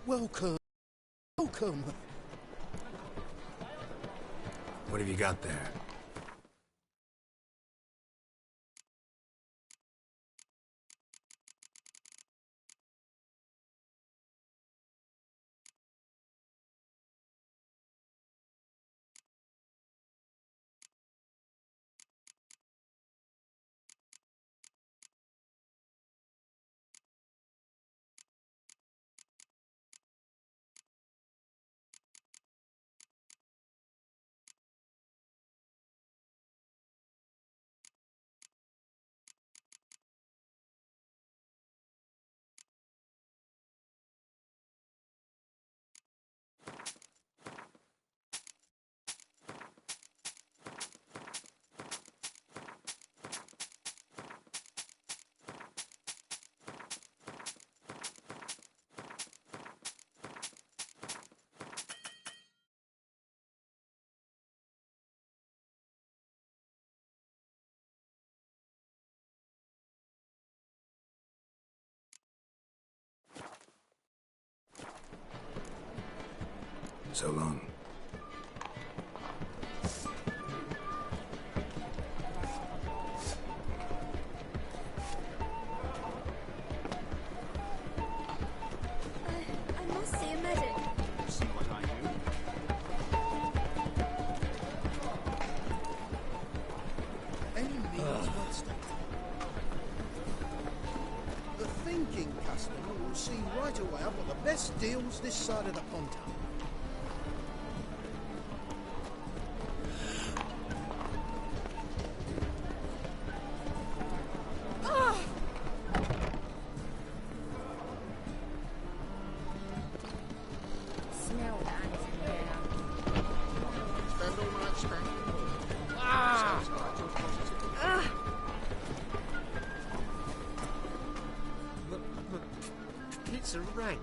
Welcome. Welcome. What have you got there? So long. I must see a medic. See what I do? Any means worth stating. The thinking customer will see right away I've got the best deals this side of the pond. Smell that in there. Spend all night spanking. Look, it's a rank.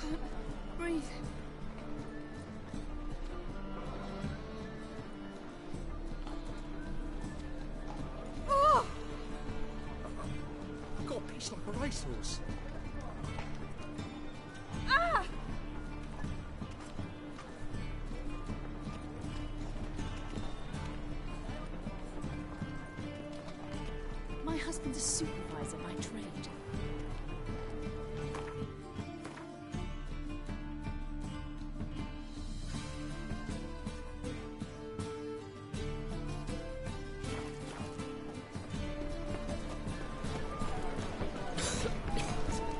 Can't breathe. Oh! Got a piece like a racehorse. Ah! My husband's a supervisor by trade.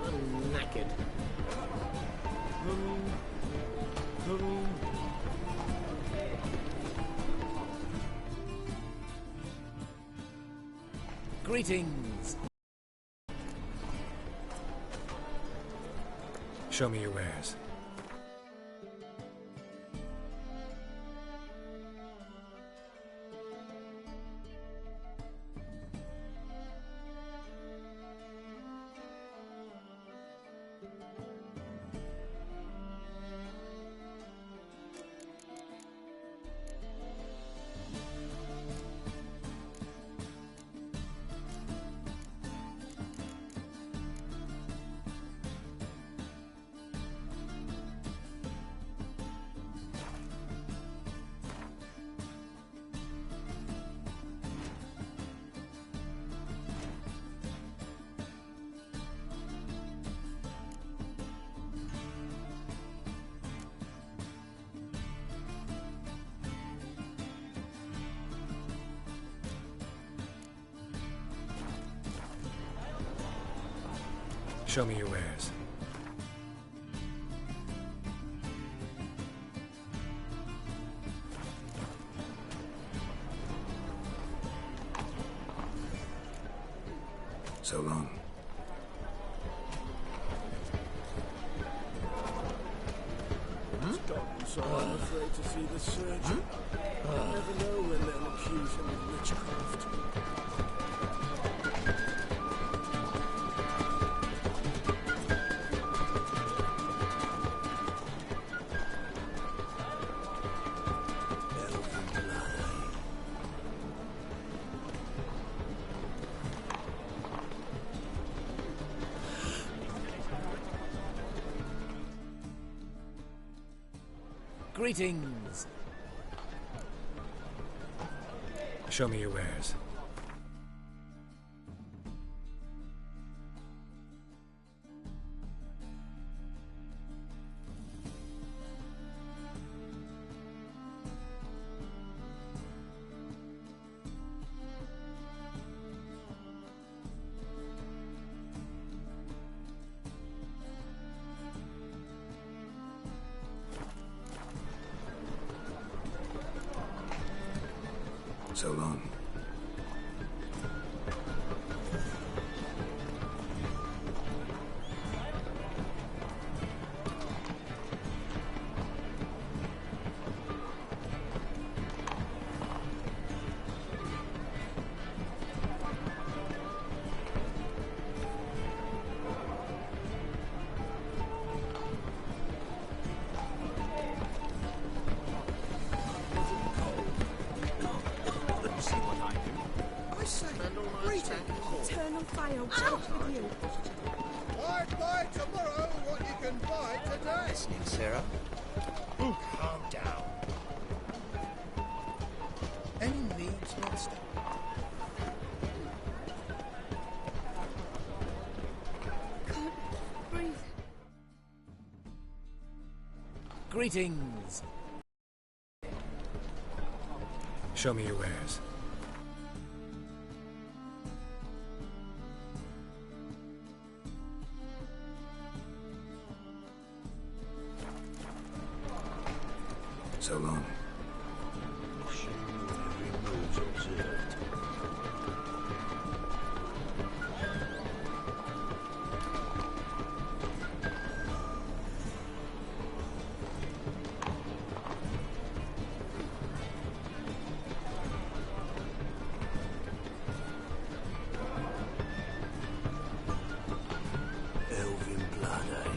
I'm knackered. Greetings! Show me your wares. Show me your wares. So long. So I'm afraid to see the surgeon. I never know when they'll accuse him of witchcraft. Greetings. Show me your wares. So long. I say, Spend all night greetings. spanking balls. Eternal fire walk with you. Buy tomorrow what you can buy today. Listening, Sarah? Calm down. Any needs, master? Can't breathe. Greetings. Show me your wares. So long. Every move's observed. Elven blood, eh?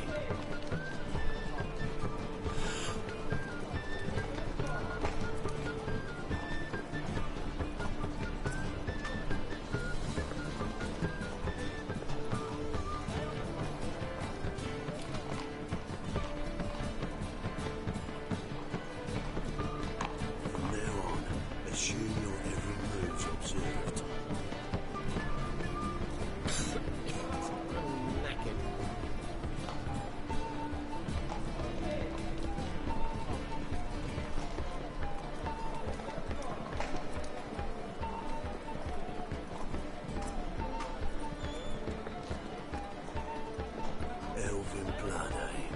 From now on, assume your every move's observed. I'm knackered. Elven blood, eh?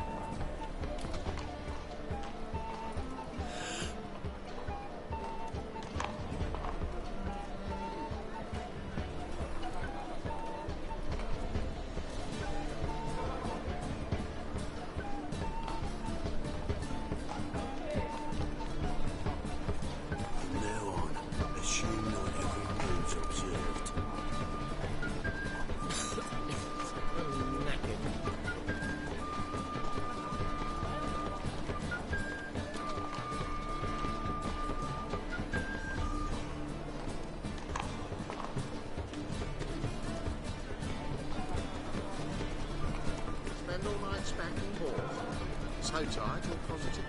From now on, assume your every move's observed. I'm knackered. Spend all night spanking balls. So tired, you're positive.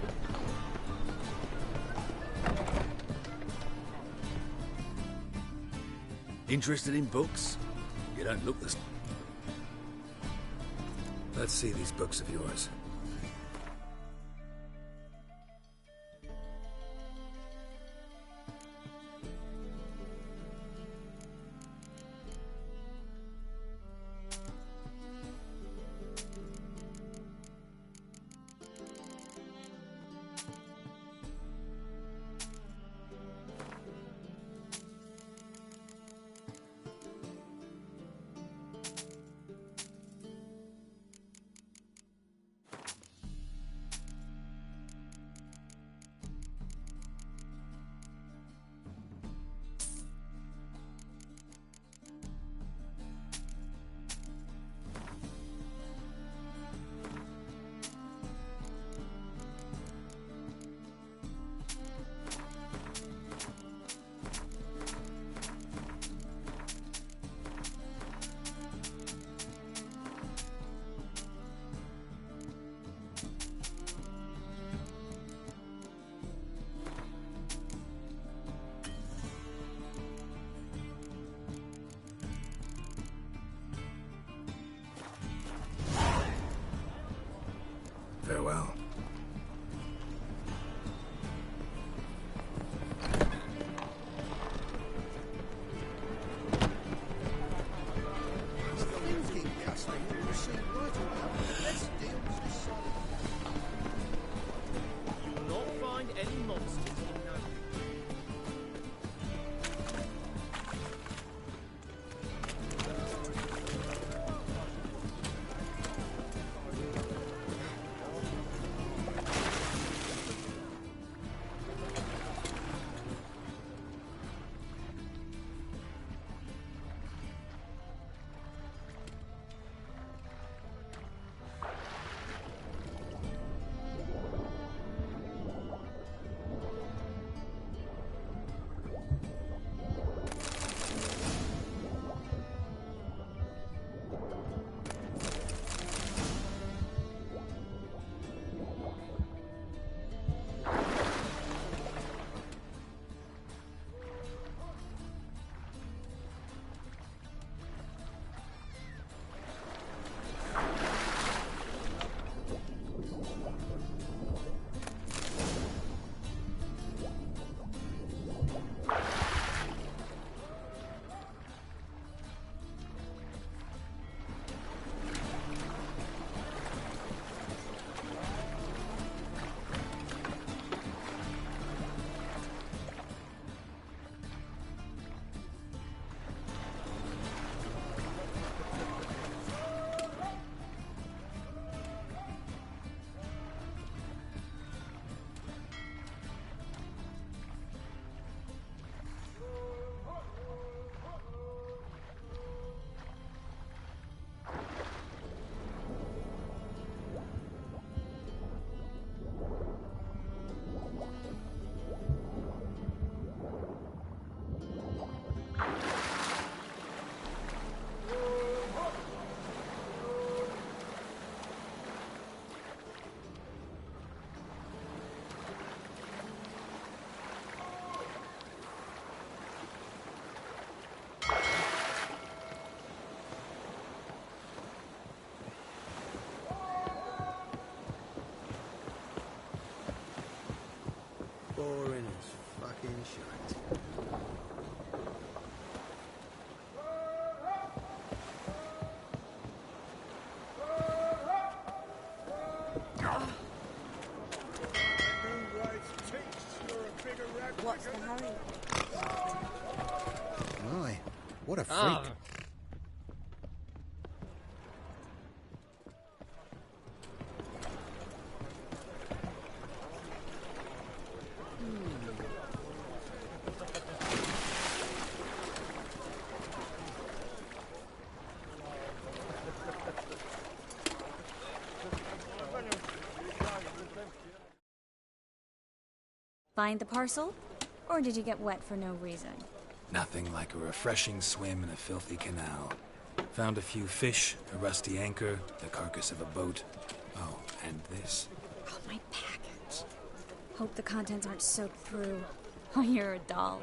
Interested in books? You don't look this. Let's see these books of yours. Farewell. Thinking customer will see right away what the best deals this side of You will not find any monsters in no. Boring as fucking shite. What's the hurry? My, what a freak. Ah, Find the parcel? Or did you get wet for no reason? Nothing like a refreshing swim in a filthy canal. Found a few fish, a rusty anchor, the carcass of a boat. Oh, and this. Oh, my package. Hope the contents aren't soaked through. Oh, you're a doll.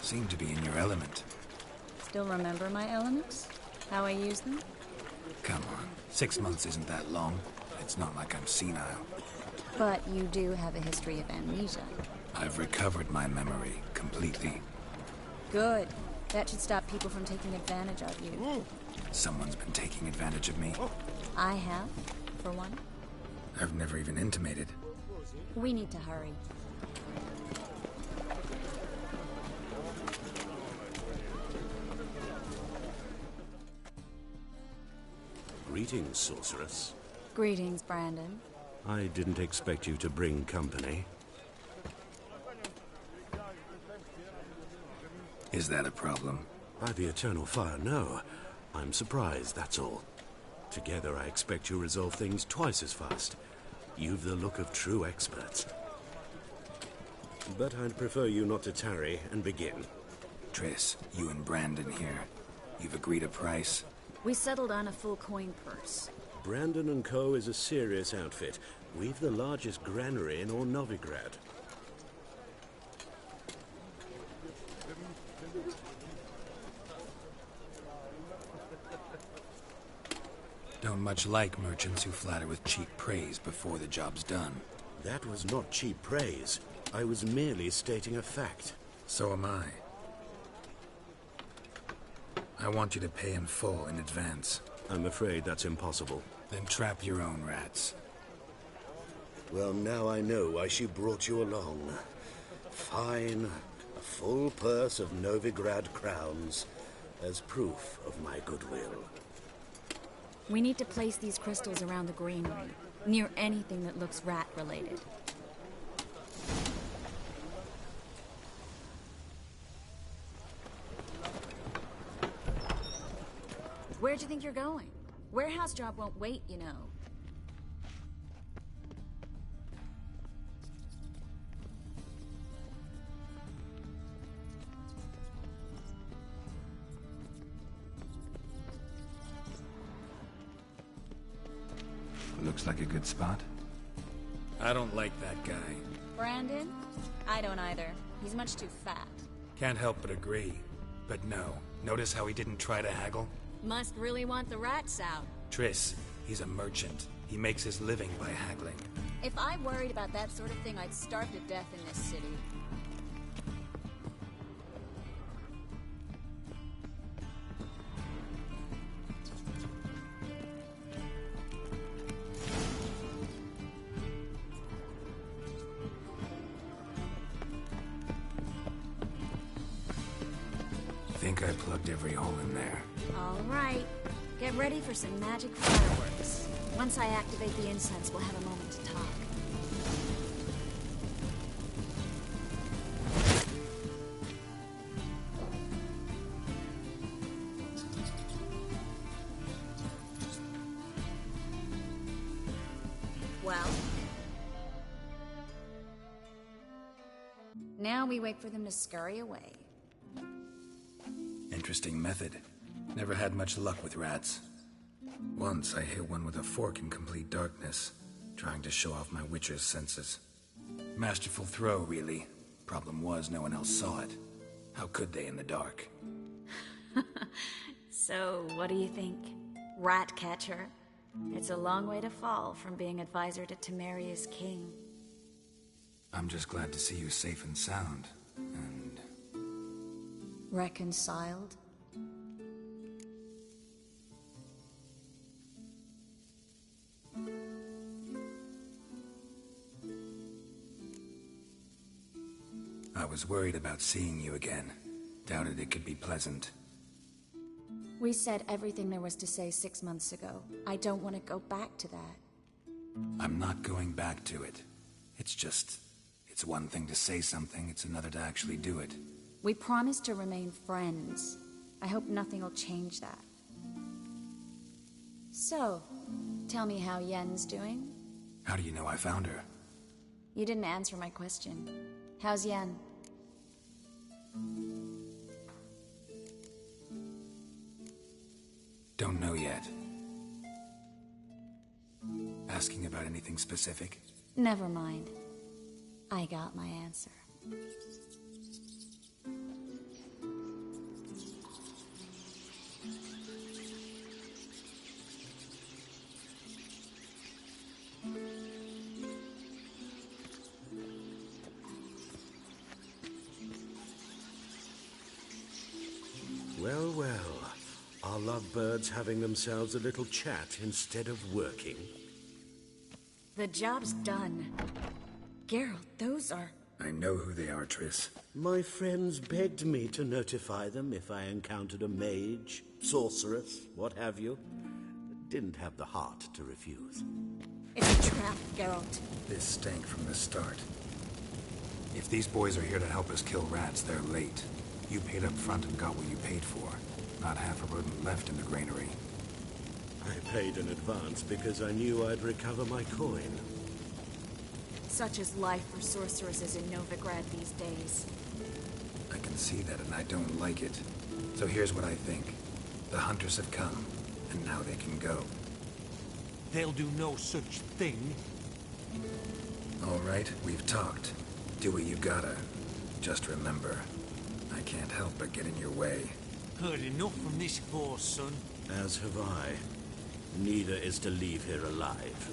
Seem to be in your element. Still remember my elements? How I use them? Come on, 6 months isn't that long. It's not like I'm senile. But you do have a history of amnesia. I've recovered my memory completely. Good. That should stop people from taking advantage of you. Someone's been taking advantage of me. I have, for one. I've never even intimated. We need to hurry. Greetings, sorceress. Greetings, Brandon. I didn't expect you to bring company. Is that a problem? By the eternal fire, no. I'm surprised, that's all. Together, I expect you resolve things twice as fast. You've the look of true experts. But I'd prefer you not to tarry and begin. Triss, you and Brandon here. You've agreed a price? We settled on a full coin purse. Brandon & Co. is a serious outfit. We've the largest granary in all Novigrad. Don't much like merchants who flatter with cheap praise before the job's done. That was not cheap praise. I was merely stating a fact. So am I. I want you to pay in full in advance. I'm afraid that's impossible. Then trap your own rats. Well, now I know why she brought you along. Fine. A full purse of Novigrad crowns as proof of my goodwill. We need to place these crystals around the greenery, near anything that looks rat-related. Where'd you think you're going? Warehouse job won't wait, you know. Looks like a good spot. I don't like that guy. Brandon? I don't either. He's much too fat. Can't help but agree. But no. Notice how he didn't try to haggle? Must really want the rats out. Triss, he's a merchant. He makes his living by haggling. If I worried about that sort of thing, I'd starve to death in this city. Think I plugged every hole in there. All right. Get ready for some magic fireworks. Once I activate the incense, we'll have a moment to talk. Well? Now we wait for them to scurry away. Interesting method. Never had much luck with rats. Once I hit one with a fork in complete darkness, trying to show off my witcher's senses. Masterful throw, really. Problem was, no one else saw it. How could they in the dark? So, what do you think? Rat catcher? It's a long way to fall from being advisor to Temeria's king. I'm just glad to see you safe and sound. And... reconciled? I was worried about seeing you again. Doubted it could be pleasant. We said everything there was to say 6 months ago. I don't want to go back to that. I'm not going back to it. It's just... it's one thing to say something, it's another to actually do it. We promised to remain friends. I hope nothing will change that. So, tell me how Yen's doing? How do you know I found her? You didn't answer my question. How's Yen? Don't know yet. Asking about anything specific? Never mind. I got my answer. Well, well. Are lovebirds having themselves a little chat instead of working? The job's done. Geralt, those are... I know who they are, Triss. My friends begged me to notify them if I encountered a mage, sorceress, what have you. Didn't have the heart to refuse. It's a trap, Geralt. This stank from the start. If these boys are here to help us kill rats, they're late. You paid up front and got what you paid for. Not half a rodent left in the granary. I paid in advance because I knew I'd recover my coin. Such is life for sorceresses in Novigrad these days. I can see that and I don't like it. So here's what I think. The hunters have come, and now they can go. They'll do no such thing. All right, we've talked. Do what you gotta. Just remember, I can't help but get in your way. Heard enough from this force, son. As have I. Neither is to leave here alive.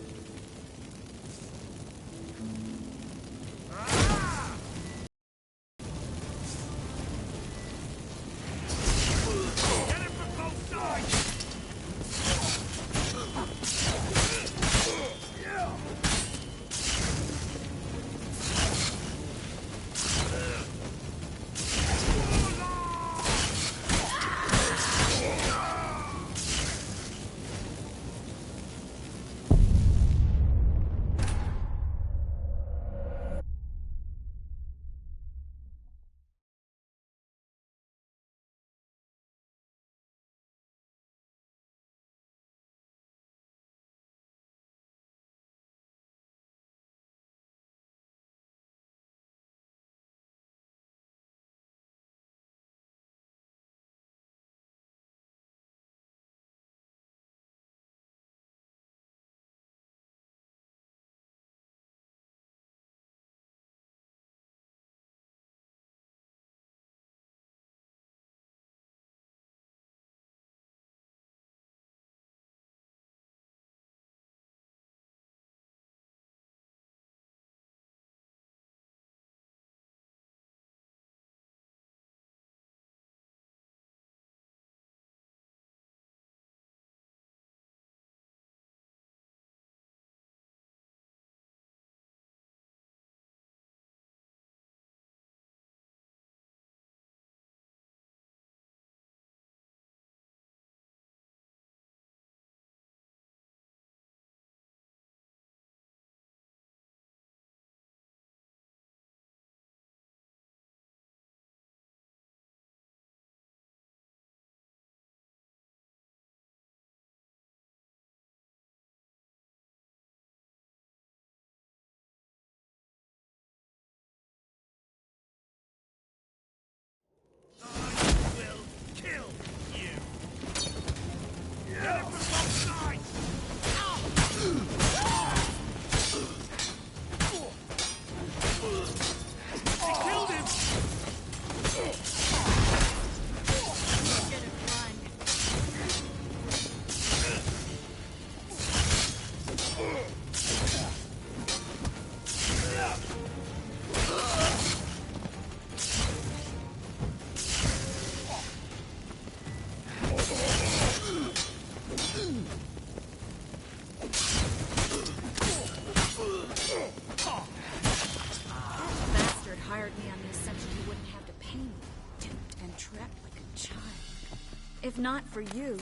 If not for you,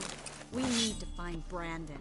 we need to find Brandon.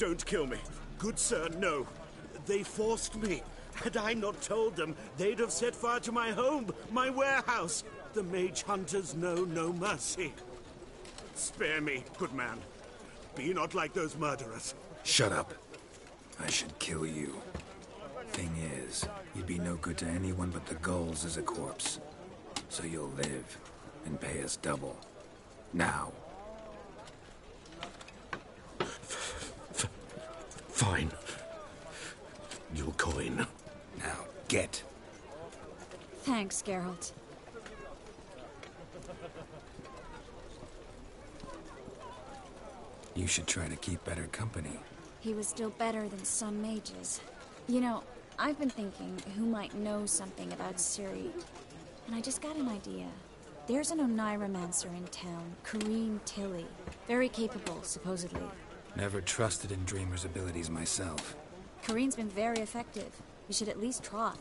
Don't kill me. Good sir, no. They forced me. Had I not told them, they'd have set fire to my home, my warehouse. The mage hunters know no mercy. Spare me, good man. Be not like those murderers. Shut up. I should kill you. Thing is, you'd be no good to anyone but the gulls as a corpse. So you'll live and pay us double. Now. Fine. Your coin. Now, get. Thanks, Geralt. You should try to keep better company. He was still better than some mages. You know, I've been thinking who might know something about Ciri. And I just got an idea. There's an Oneiromancer in town, Corrine Tilly. Very capable, supposedly. Never trusted in Dreamer's abilities myself. Corrine's been very effective. We should at least try.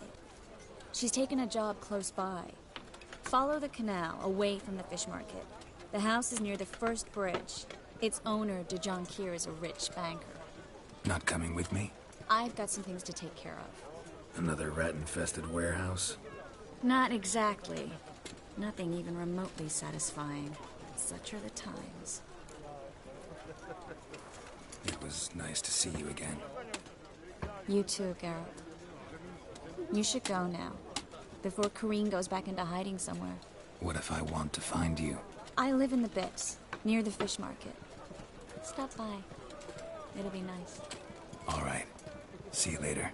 She's taken a job close by. Follow the canal, away from the fish market. The house is near the first bridge. Its owner, Dejon Kier, is a rich banker. Not coming with me? I've got some things to take care of. Another rat-infested warehouse? Not exactly. Nothing even remotely satisfying. Such are the times. It was nice to see you again. You too, Geralt. You should go now, before Corrine goes back into hiding somewhere. What if I want to find you? I live in the Bits, near the fish market. Stop by. It'll be nice. All right. See you later.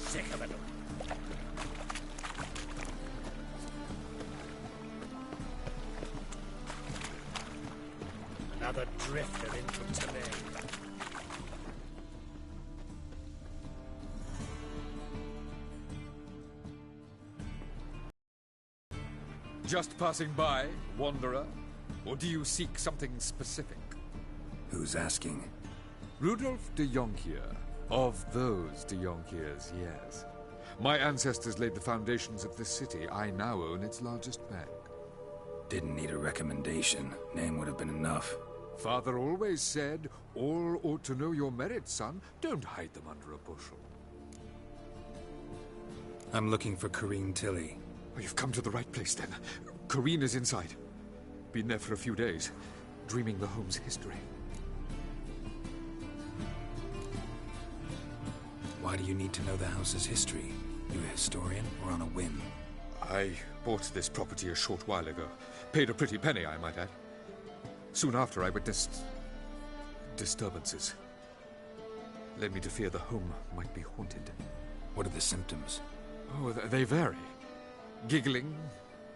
Sick of it. Another drifter into Tallinn. Just passing by, wanderer? Or do you seek something specific? Who's asking? Rudolf de Jonkier. Of those de Jonkiers, yes. My ancestors laid the foundations of this city. I now own its largest bank. Didn't need a recommendation. Name would have been enough. Father always said, all ought to know your merits, son. Don't hide them under a bushel. I'm looking for Corrine Tilly. Oh, you've come to the right place, then. Corrine is inside. Been there for a few days, dreaming the home's history. Why do you need to know the house's history? You a historian or on a whim? I bought this property a short while ago. Paid a pretty penny, I might add. Soon after, I witnessed disturbances. Led me to fear the home might be haunted. What are the symptoms? Oh, they vary. Giggling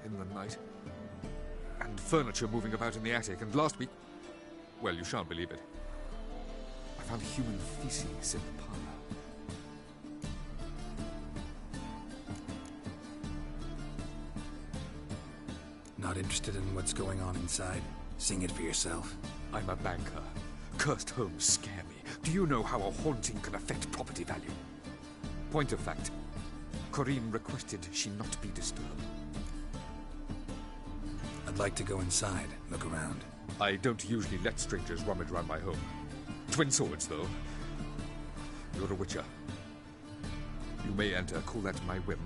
in the night. And furniture moving about in the attic. And last week, well, you shan't believe it, I found human feces in the parlor. Not interested in what's going on inside? Sing it for yourself. I'm a banker. Cursed homes scare me. Do you know how a haunting can affect property value? Point of fact, Corrine requested she not be disturbed. I'd like to go inside, look around. I don't usually let strangers rummage around my home. Twin swords, though. You're a witcher. You may enter, call that my whim.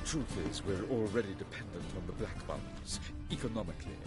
Truth is, we're already dependent on the Black Mountains, economically.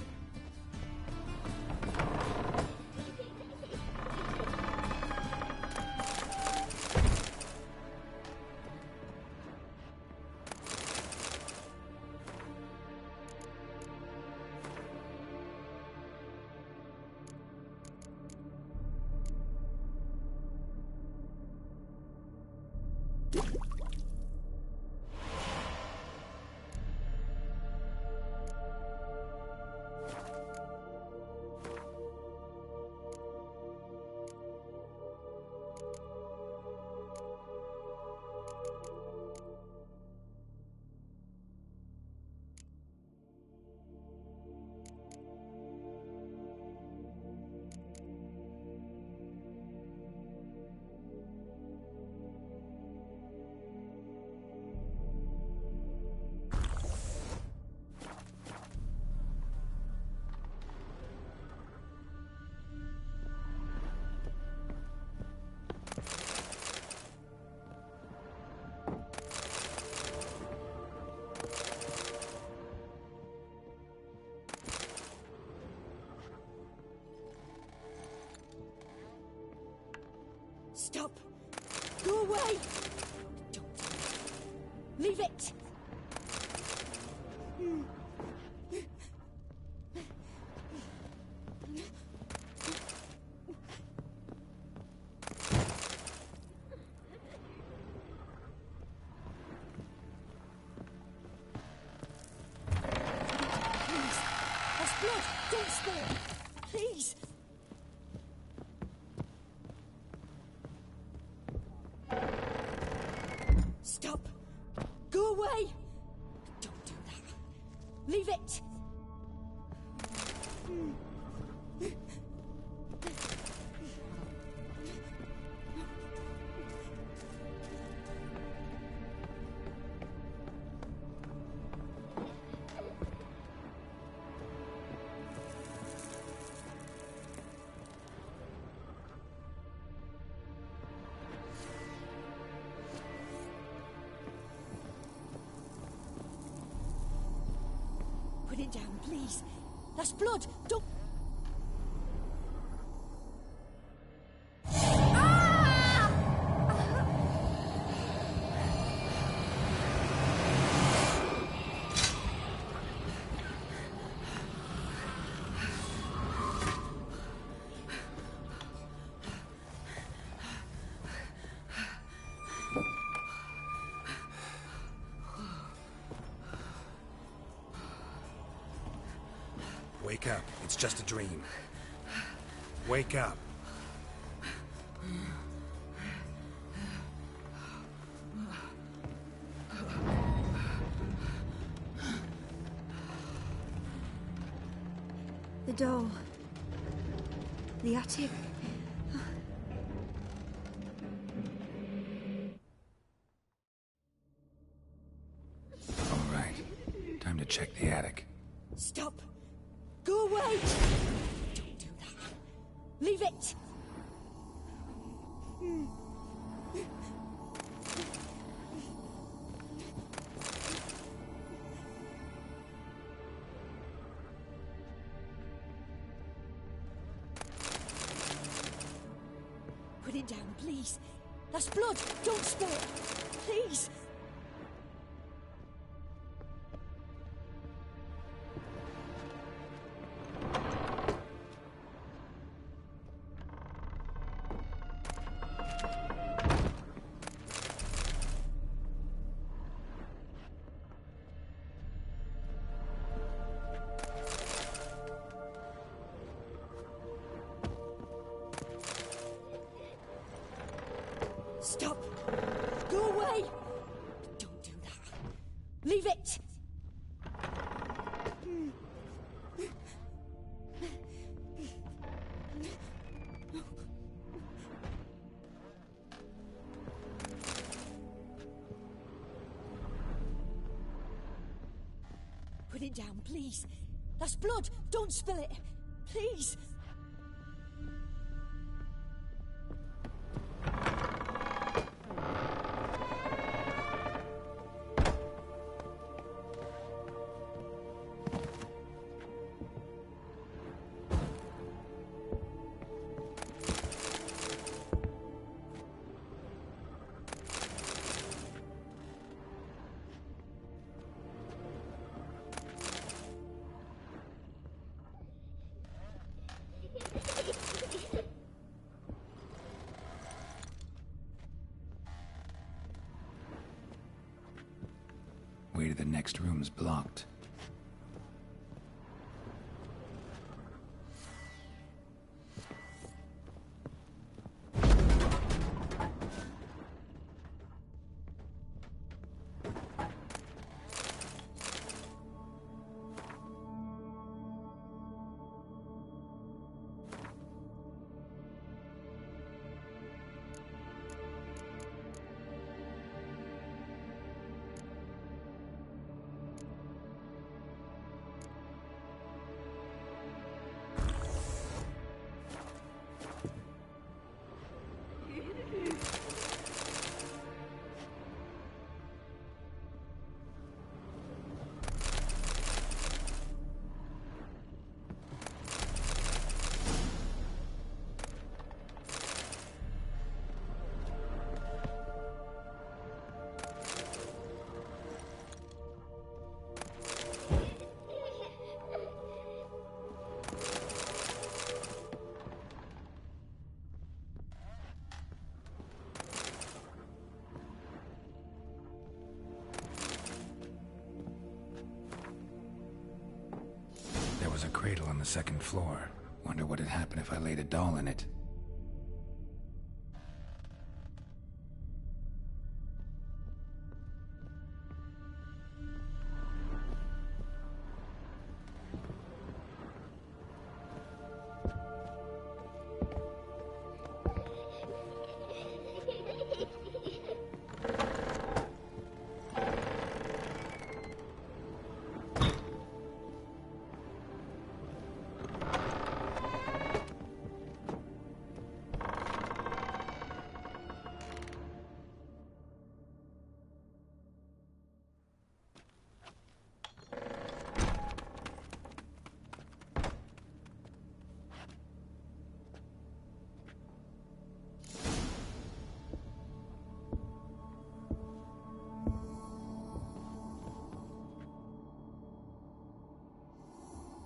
Stop! Go away! Don't. Leave it! Don't spill it! Please! Stop! Go away! Don't do that. Leave it! Put it down, please. That's blood. Don't... Wake up. It's just a dream. Wake up. The door. The attic. All right. Time to check the attic. Stop! Go away! Don't do that. Leave it! Put it down, please. That's blood. Don't spill it. Please. Stop! Go away! Don't do that. Leave it! Put it down, please. That's blood. Don't spill it. Please. Way to the next room's blocked. a cradle on the second floor. Wonder what'd happen if I laid a doll in it.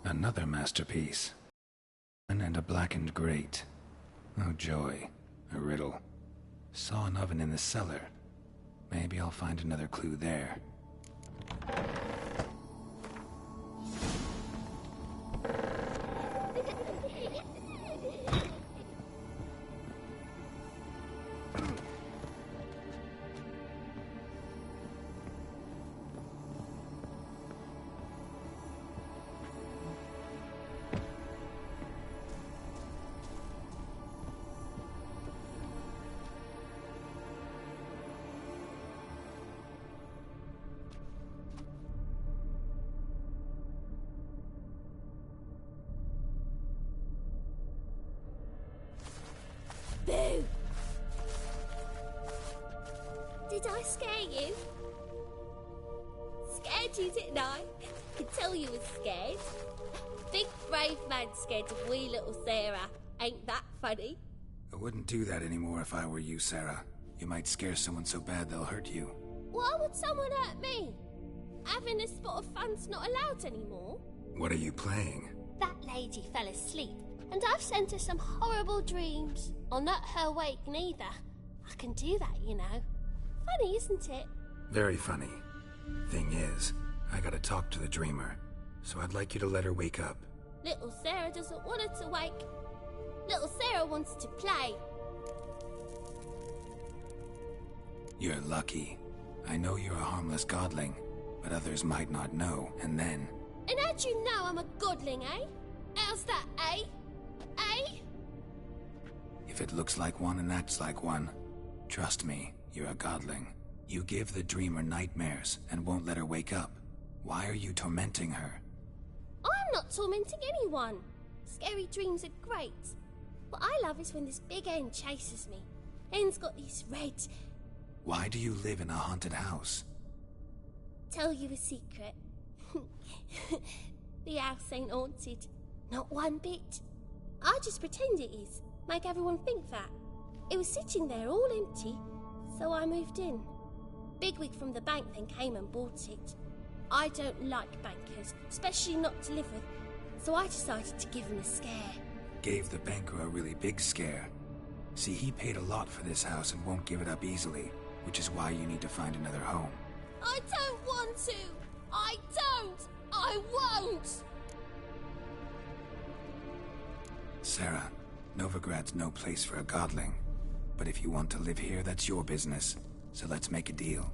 Another masterpiece. And a blackened grate. Oh joy. A riddle. Saw an oven in the cellar. Maybe I'll find another clue there. Boo! Did I scare you? Scared you, didn't I? Could tell you was scared. Big brave man scared of wee little Sarah. Ain't that funny? I wouldn't do that anymore if I were you, Sarah. You might scare someone so bad they'll hurt you. Why would someone hurt me? Having a spot of fun's not allowed anymore. What are you playing? That lady fell asleep, and I've sent her some horrible dreams. I'll not her wake neither. I can do that, you know. Funny, isn't it? Very funny. Thing is, I gotta talk to the dreamer, so I'd like you to let her wake up. Little Sarah doesn't want her to wake. Little Sarah wants to play. You're lucky. I know you're a harmless godling, but others might not know, and then... And how'd you know I'm a godling, eh? How's that, eh? Eh? If it looks like one and acts like one, trust me, you're a godling. You give the dreamer nightmares and won't let her wake up. Why are you tormenting her? I'm not tormenting anyone. Scary dreams are great. What I love is when this big hen chases me. Hen's got these red... Why do you live in a haunted house? Tell you a secret. The house ain't haunted. Not one bit. I just pretend it is. Make everyone think that. It was sitting there all empty, so I moved in. Bigwig from the bank then came and bought it. I don't like bankers, especially not to live with, so I decided to give him a scare. Gave the banker a really big scare. See, he paid a lot for this house and won't give it up easily, which is why you need to find another home. I don't want to! I don't! I won't! Sarah, Novigrad's no place for a godling. But if you want to live here, that's your business. So let's make a deal.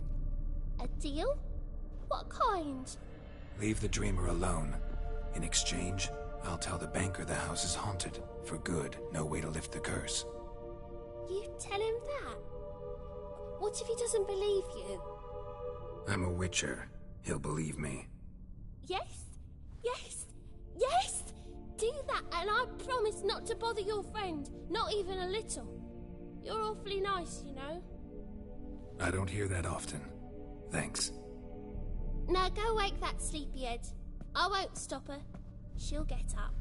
A deal? What kind? Leave the dreamer alone. In exchange, I'll tell the banker the house is haunted. For good, no way to lift the curse. You tell him that? What if he doesn't believe you? I'm a witcher. He'll believe me. Yes? Yes? Yes! Do that, and I promise not to bother your friend. Not even a little. You're awfully nice, you know. I don't hear that often. Thanks. Now go wake that sleepyhead. I won't stop her. She'll get up.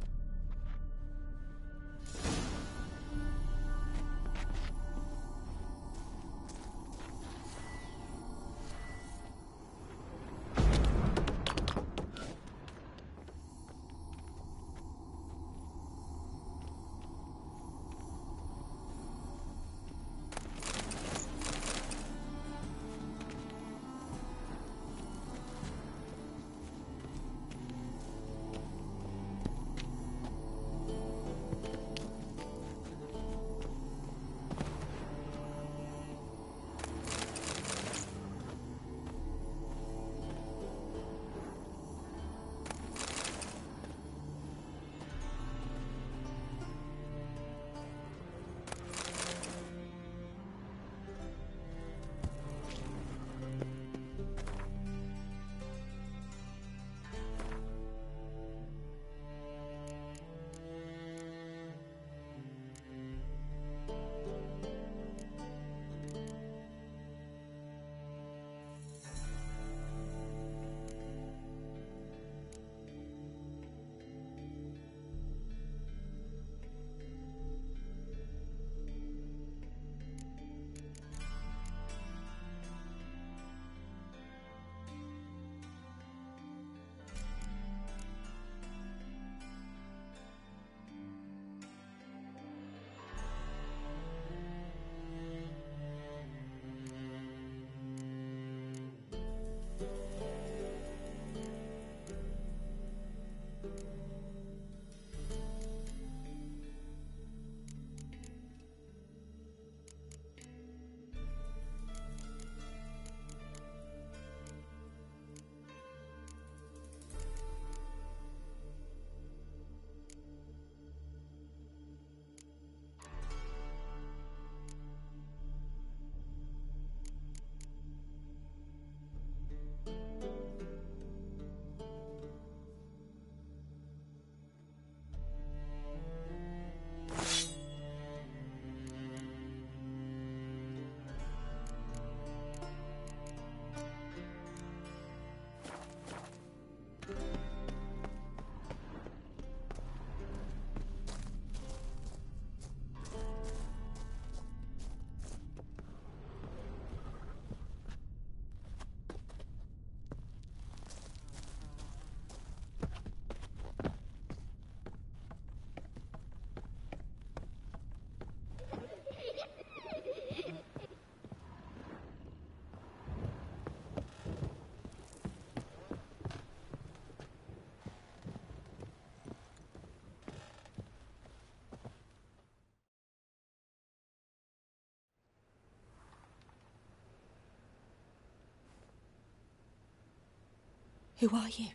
Who are you?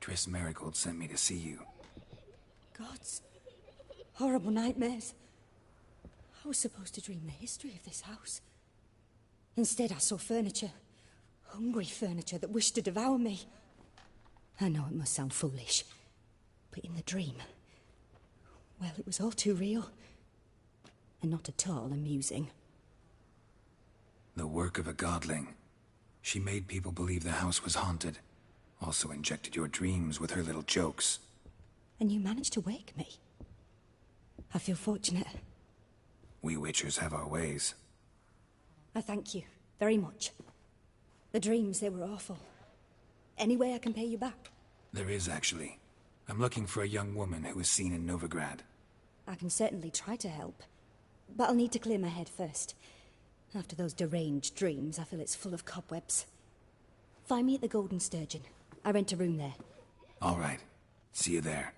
Triss Merigold sent me to see you. Gods. Horrible nightmares. I was supposed to dream the history of this house. Instead, I saw furniture. Hungry furniture that wished to devour me. I know it must sound foolish, but in the dream, well, it was all too real. And not at all amusing. The work of a godling. She made people believe the house was haunted. Also injected your dreams with her little jokes. And you managed to wake me. I feel fortunate. We Witchers have our ways. I thank you very much. The dreams, they were awful. Any way I can pay you back? There is, actually. I'm looking for a young woman who was seen in Novigrad. I can certainly try to help. But I'll need to clear my head first. After those deranged dreams, I feel it's full of cobwebs. Find me at the Golden Sturgeon. I rent a room there. All right. See you there.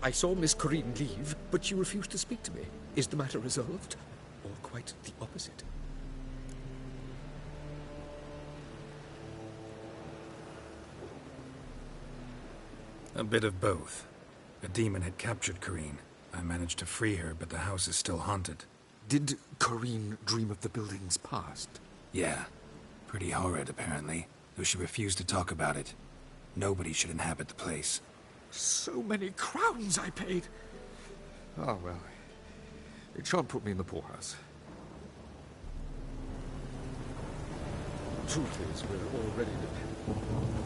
I saw Miss Corinne leave, but she refused to speak to me. Is the matter resolved? Or quite the opposite? A bit of both. A demon had captured Corinne. I managed to free her, but the house is still haunted. Did Corinne dream of the building's past? Yeah. Pretty horrid, apparently, though she refused to talk about it. Nobody should inhabit the place. So many crowns I paid! Ah, well. It shan't put me in the poorhouse. Truth is, we're already dependent.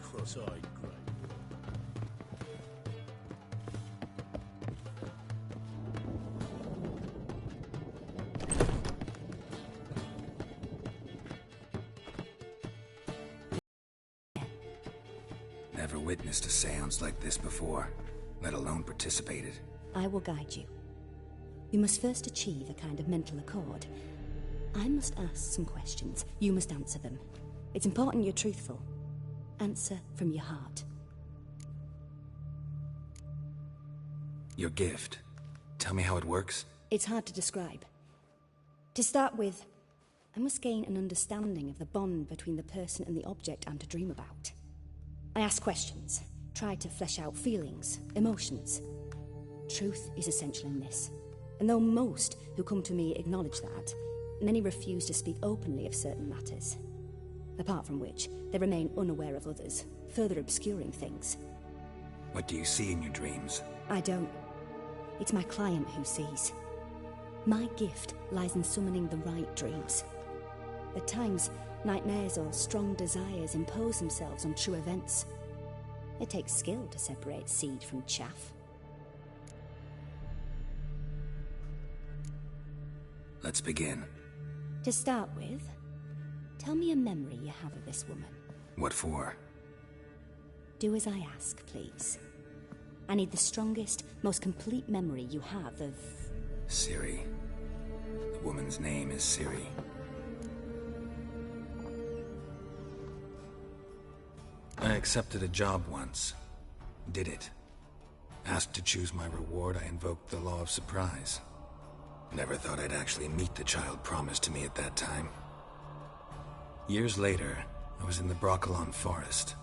Cross-eyed, Grey. Never witnessed a seance like this before, let alone participated. I will guide you. You must first achieve a kind of mental accord. I must ask some questions. You must answer them. It's important you're truthful. Answer from your heart. Your gift. Tell me how it works. It's hard to describe. To start with, I must gain an understanding of the bond between the person and the object I'm to dream about. I ask questions, try to flesh out feelings, emotions. Truth is essential in this. And though most who come to me acknowledge that, many refuse to speak openly of certain matters. Apart from which, they remain unaware of others, further obscuring things. What do you see in your dreams? I don't. It's my client who sees. My gift lies in summoning the right dreams. At times, nightmares or strong desires impose themselves on true events. It takes skill to separate seed from chaff. Let's begin. To start with, tell me a memory you have of this woman. What for? Do as I ask, please. I need the strongest, most complete memory you have of... Ciri. The woman's name is Ciri. I accepted a job once. Did it. Asked to choose my reward, I invoked the law of surprise. Never thought I'd actually meet the child promised to me at that time. Years later, I was in the Brokilon Forest.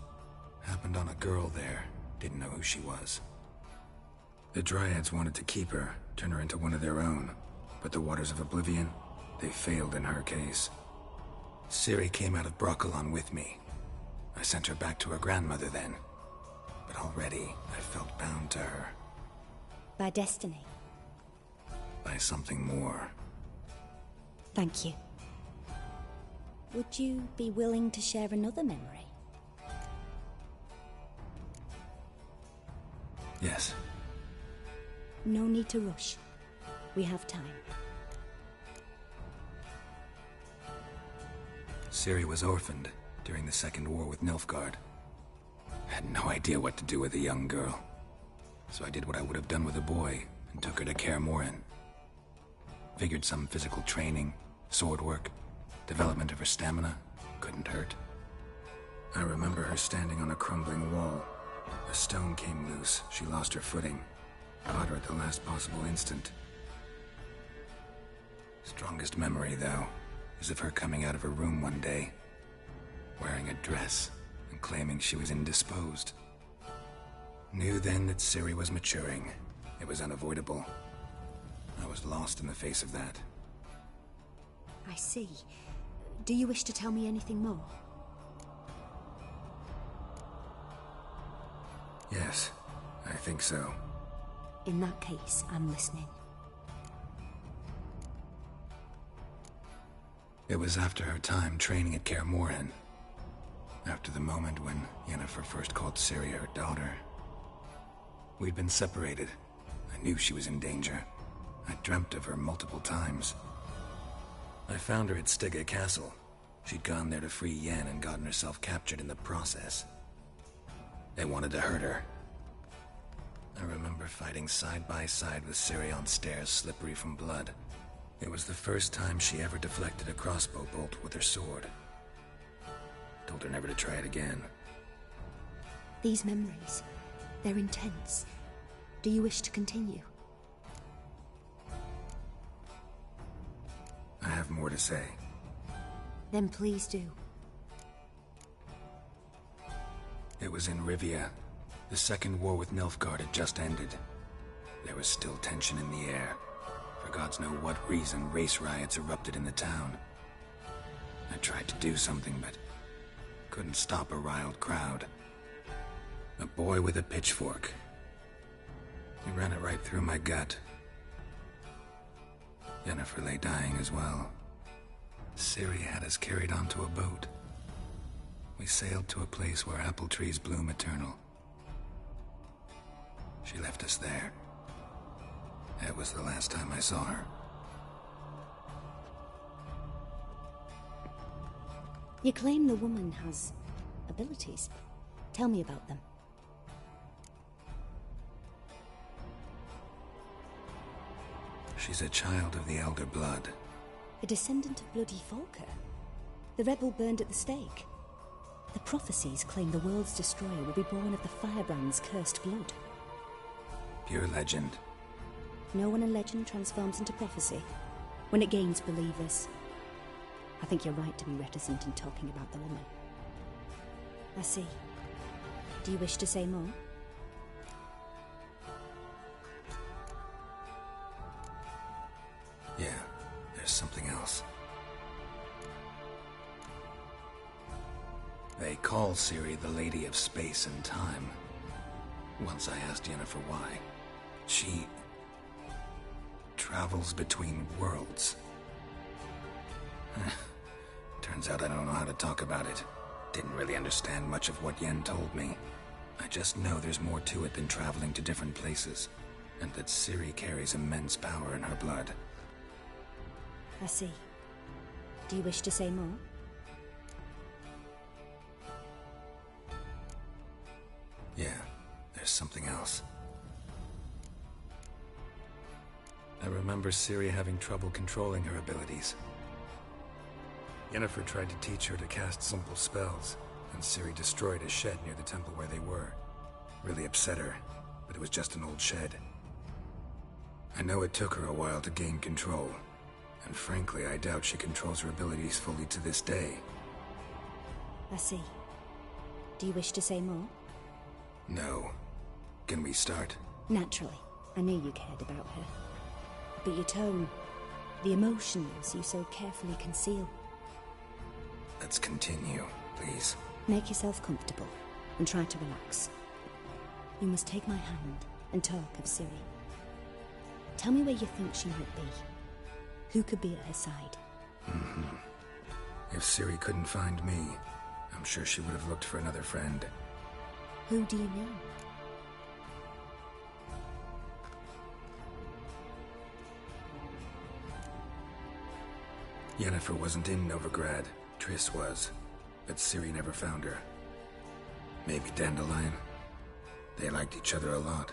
Happened on a girl there. Didn't know who she was. The Dryads wanted to keep her, turn her into one of their own. But the Waters of Oblivion, they failed in her case. Ciri came out of Brokilon with me. I sent her back to her grandmother then. But already, I felt bound to her. By destiny? By something more. Thank you. Would you be willing to share another memory? Yes. No need to rush. We have time. Ciri was orphaned during the Second War with Nilfgaard. Had no idea what to do with a young girl. So I did what I would have done with a boy and took her to Kaer Morhen. Figured some physical training, sword work, development of her stamina couldn't hurt. I remember her standing on a crumbling wall. A stone came loose, she lost her footing. Caught her at the last possible instant. Strongest memory, though, is of her coming out of her room one day, wearing a dress and claiming she was indisposed. Knew then that Ciri was maturing. It was unavoidable. I was lost in the face of that. I see. Do you wish to tell me anything more? Yes, I think so. In that case, I'm listening. It was after her time training at Kaer Morhen. After the moment when Yennefer first called Ciri her daughter. We'd been separated. I knew she was in danger. I dreamt of her multiple times. I found her at Stygga Castle. She'd gone there to free Yen and gotten herself captured in the process. They wanted to hurt her. I remember fighting side by side with Ciri on stairs slippery from blood. It was the first time she ever deflected a crossbow bolt with her sword. Told her never to try it again. These memories, they're intense. Do you wish to continue? I have more to say. Then please do. It was in Rivia. The Second War with Nilfgaard had just ended. There was still tension in the air. For gods know what reason, race riots erupted in the town. I tried to do something, but couldn't stop a riled crowd. A boy with a pitchfork. He ran it right through my gut. Yennefer lay dying as well. Ciri had us carried onto a boat. We sailed to a place where apple trees bloom eternal. She left us there. That was the last time I saw her. You claim the woman has abilities. Tell me about them. She's a child of the Elder Blood. A descendant of bloody Volker. The rebel burned at the stake. The prophecies claim the world's destroyer will be born of the Firebrand's cursed blood. Pure legend. Know when a legend transforms into prophecy? When it gains believers. I think you're right to be reticent in talking about the woman. I see. Do you wish to say more? Yeah, there's something else. They call Ciri the Lady of Space and Time. Once I asked Yennefer why. She travels between worlds. Turns out I don't know how to talk about it. Didn't really understand much of what Yen told me. I just know there's more to it than traveling to different places, and that Ciri carries immense power in her blood. I see. Do you wish to say more? Yeah, there's something else. I remember Ciri having trouble controlling her abilities. Yennefer tried to teach her to cast simple spells, and Ciri destroyed a shed near the temple where they were. Really upset her, but it was just an old shed. I know it took her a while to gain control, and frankly, I doubt she controls her abilities fully to this day. I see. Do you wish to say more? No. Can we start? Naturally. I knew you cared about her. But your tone, the emotions you so carefully conceal. Let's continue, please. Make yourself comfortable and try to relax. You must take my hand and talk of Ciri. Tell me where you think she might be. Who could be at her side? If Ciri couldn't find me, I'm sure she would have looked for another friend. Who do you mean? Yennefer wasn't in Novigrad. Triss was. But Ciri never found her. Maybe Dandelion? They liked each other a lot.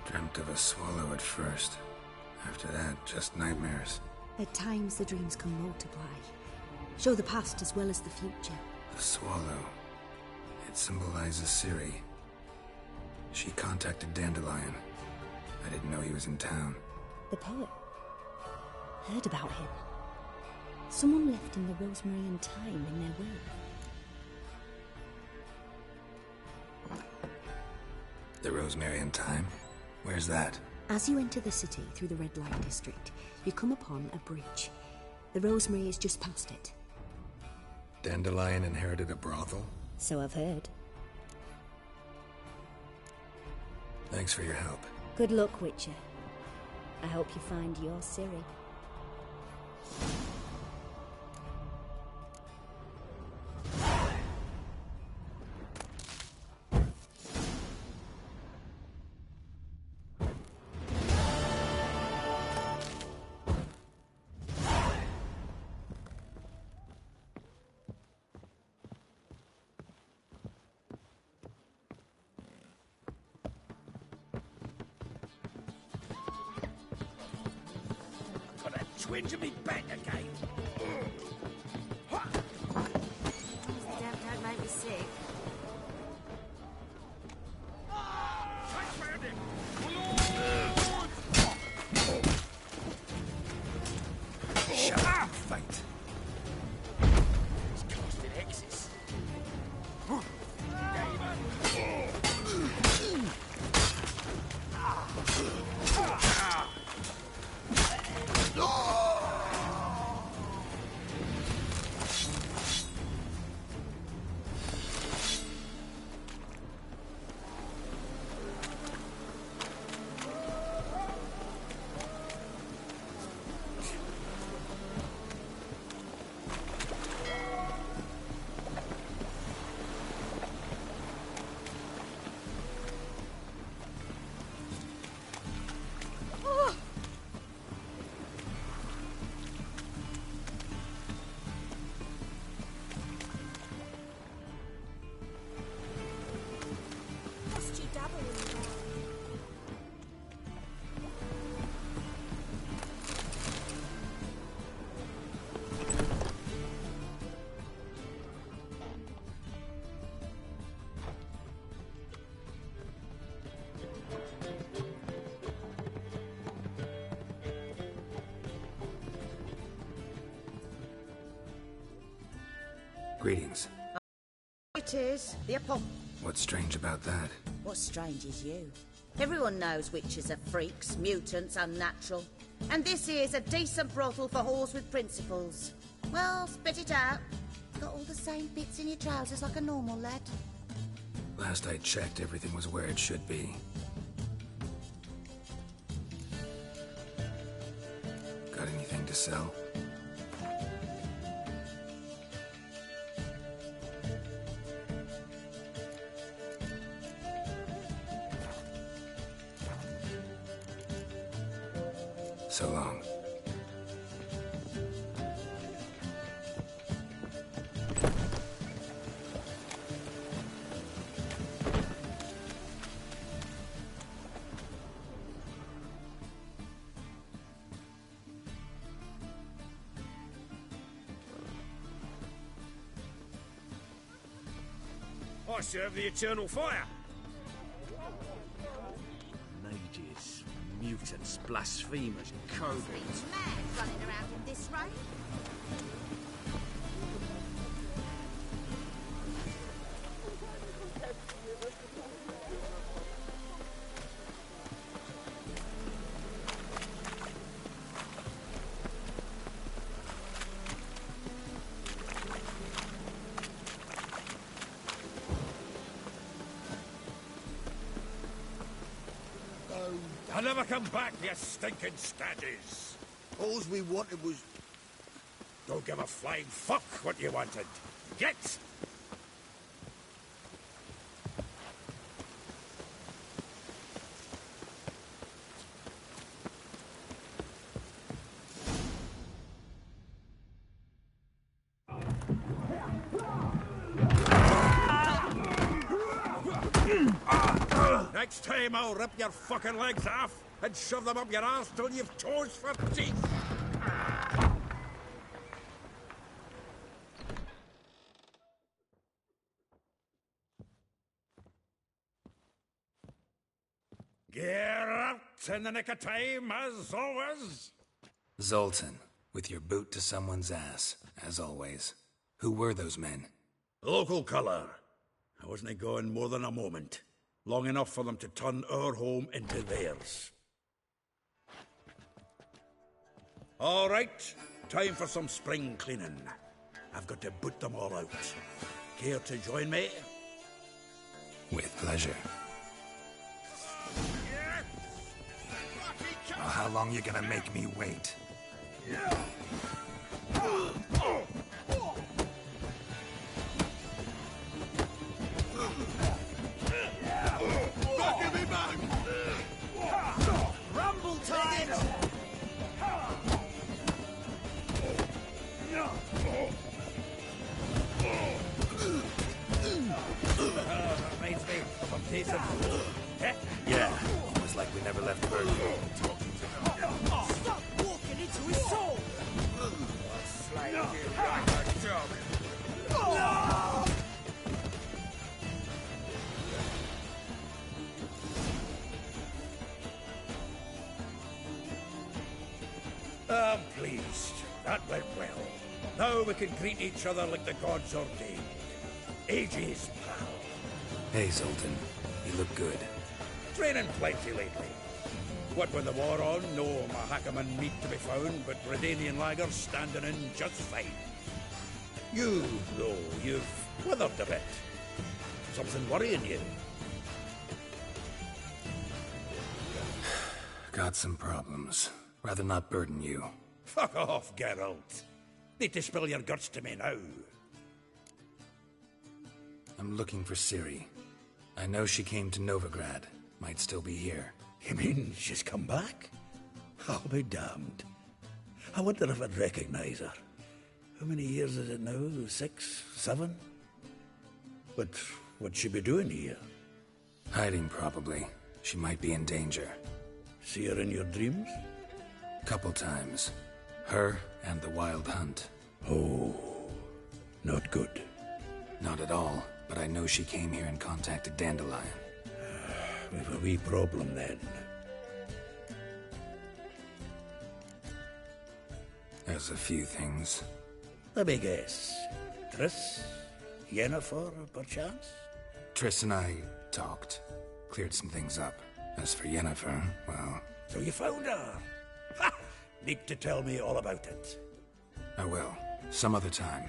Dreamt of a swallow at first. After that, just nightmares. At times the dreams can multiply. Show the past as well as the future. The swallow. It symbolizes Ciri. She contacted Dandelion. I didn't know he was in town. The poet. Heard about him. Someone left him the Rosemary and Thyme in their will. The Rosemary and Thyme? Where's that? As you enter the city through the Red Light District, you come upon a bridge. The Rosemary is just past it. Dandelion inherited a brothel? So I've heard. Thanks for your help. Good luck, Witcher. I hope you find your Ciri. Twinge me back again. Don't make me sick. Shut up, fight. It's casting hexes. Greetings. It is. The Apollo. What's strange about that? What's strange is you. Everyone knows witches are freaks, mutants, unnatural. And this here's a decent brothel for whores with principles. Well, spit it out. Got all the same bits in your trousers like a normal lad. Last I checked, everything was where it should be. Got anything to sell? So long. I serve the eternal fire. Mages, mutants, blasphemers, kobolds. Seems mad running around in this rain. I'll never come back, you stinking stagges. All we wanted was... Don't give a flying fuck what you wanted. Get! Next time I'll rip your fucking legs off and shove them up your arse till you've toes for teeth. Gear out in the nick of time, as always. Zoltan, with your boot to someone's ass, as always. Who were those men? Local colour. I wasn't going more than a moment. Long enough for them to turn our home into theirs. All right, time for some spring cleaning. I've got to boot them all out. Care to join me? With pleasure. Oh, how long you gonna make me wait? Rumble time! Reminds me of a piece of... Yeah, almost like we never left Berg. Stop walking into his soul! Slide you like a dog. I'm pleased. That went well. Now we can greet each other like the gods ordained. Ages, pal. Hey, Zoltan. You look good. Training plenty lately. What with the war on, no Mahakaman meat to be found, but Redanian lagers standing in just fine. You, though, you've withered a bit. Something worrying you? Got some problems. Rather not burden you. Fuck off, Geralt. Need to spill your guts to me now. I'm looking for Ciri. I know she came to Novigrad. Might still be here. You mean she's come back? I'll be damned. I wonder if I'd recognize her. How many years is it now? 6, 7? But what'd she be doing here? Hiding, probably. She might be in danger. See her in your dreams? Couple times. Her and the Wild Hunt. Oh, not good. Not at all, but I know she came here and contacted Dandelion. We've a wee problem then. There's a few things. Let me guess. Triss? Yennefer, perchance? Triss and I talked. Cleared some things up. As for Yennefer, well... So you found her? Ha! Need to tell me all about it. I will. Some other time.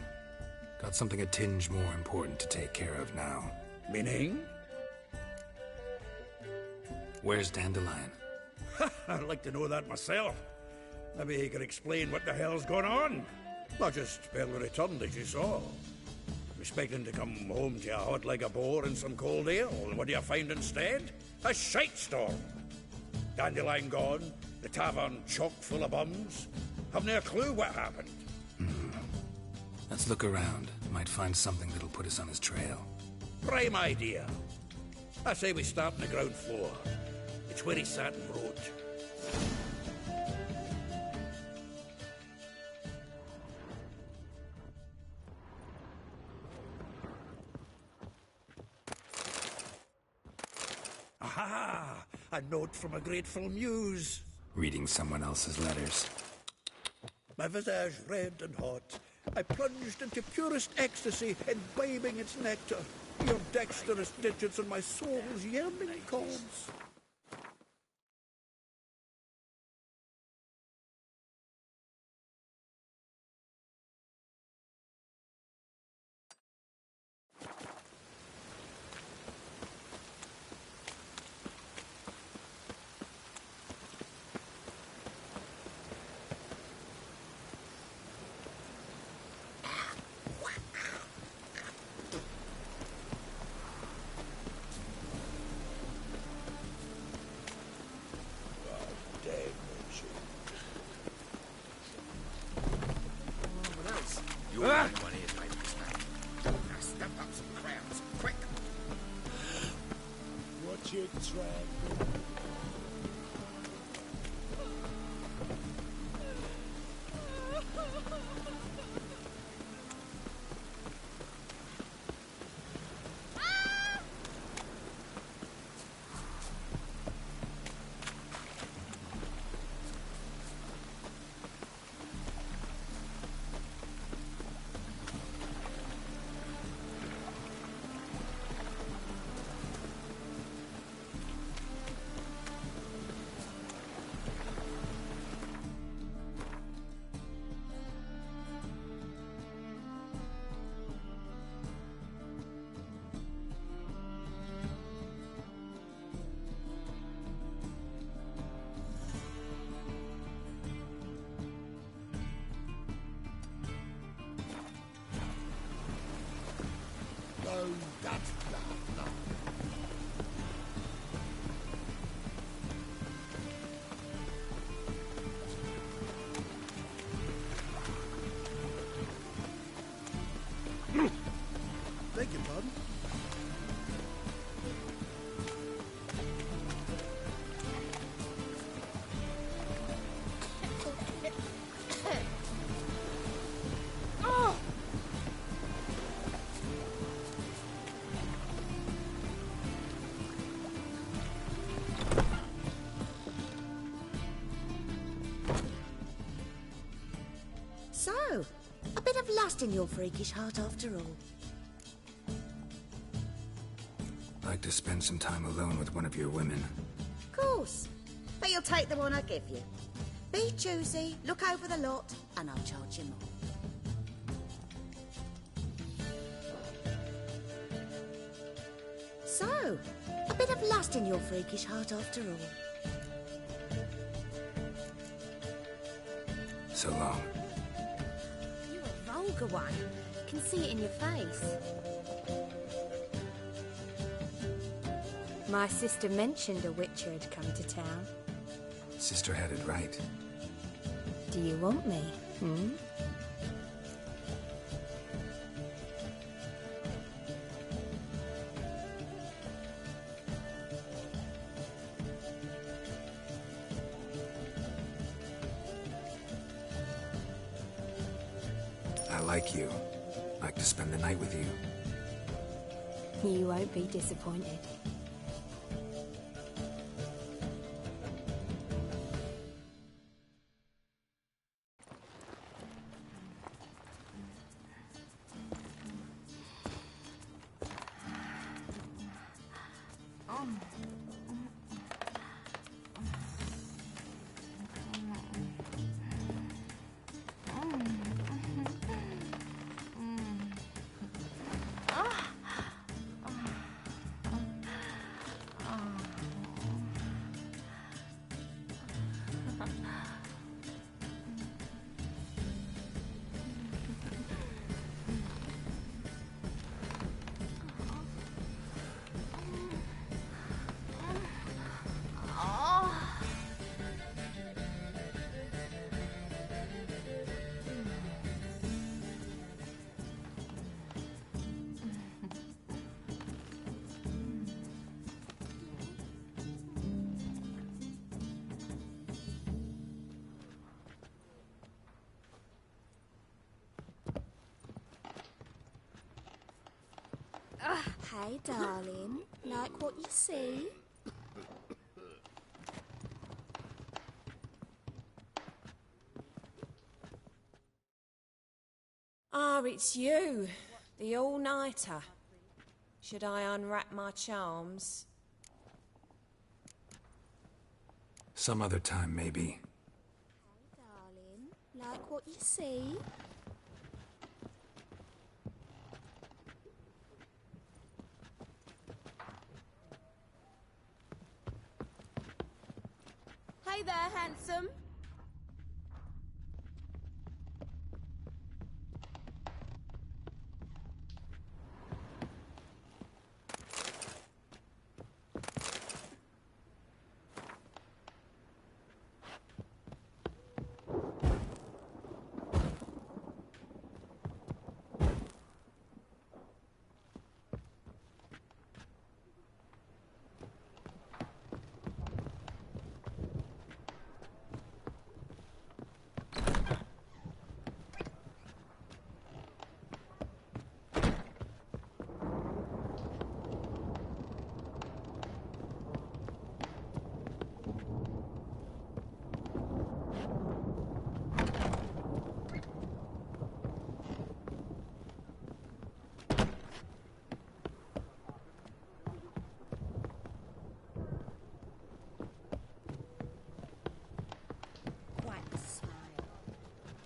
Got something a tinge more important to take care of now. Meaning? Where's Dandelion? I'd like to know that myself. Maybe he could explain what the hell's going on. Not just barely returned, as you saw. Expecting to come home to a hot like a boar and some cold ale, and what do you find instead? A shite storm. Dandelion gone, the tavern chock full of bums. Haven't a clue what happened. Let's look around. Might find something that'll put us on his trail. Prime idea. I say we start on the ground floor. It's where he sat and wrote. Aha! A note from a grateful muse. Reading someone else's letters. My visage red and hot, I plunged into purest ecstasy, imbibing its nectar. Your dexterous digits on my soul's yearning chords. Watch it, Trap. No, that's no. Beg your pardon? So, a bit of lust in your freakish heart after all. Like to spend some time alone with one of your women. Of course. But you'll take the one I give you. Be choosy, look over the lot, and I'll charge you more. So, a bit of lust in your freakish heart after all. So long. You're a vulgar one. Can see it in your face. My sister mentioned a witcher had come to town. Sister had it right. Do you want me? I like you. Like to spend the night with you. You won't be disappointed. Hey, darling. Like what you see? Ah, it's you. The all-nighter. Should I unwrap my charms? Some other time, maybe. Darling, like what you see? Hey there, handsome.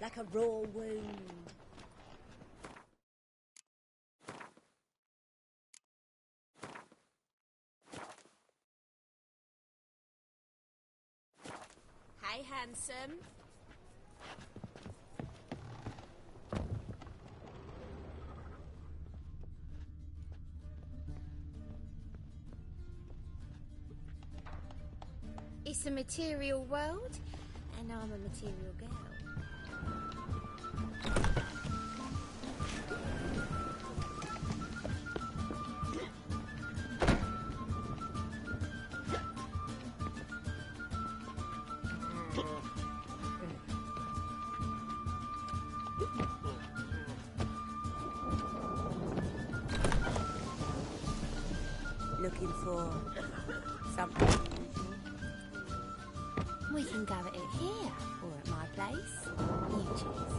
Like a raw wound. Hey, handsome. It's a material world, and I'm a material girl. Looking for something unusual? We can go at it here, or at my place. You choose.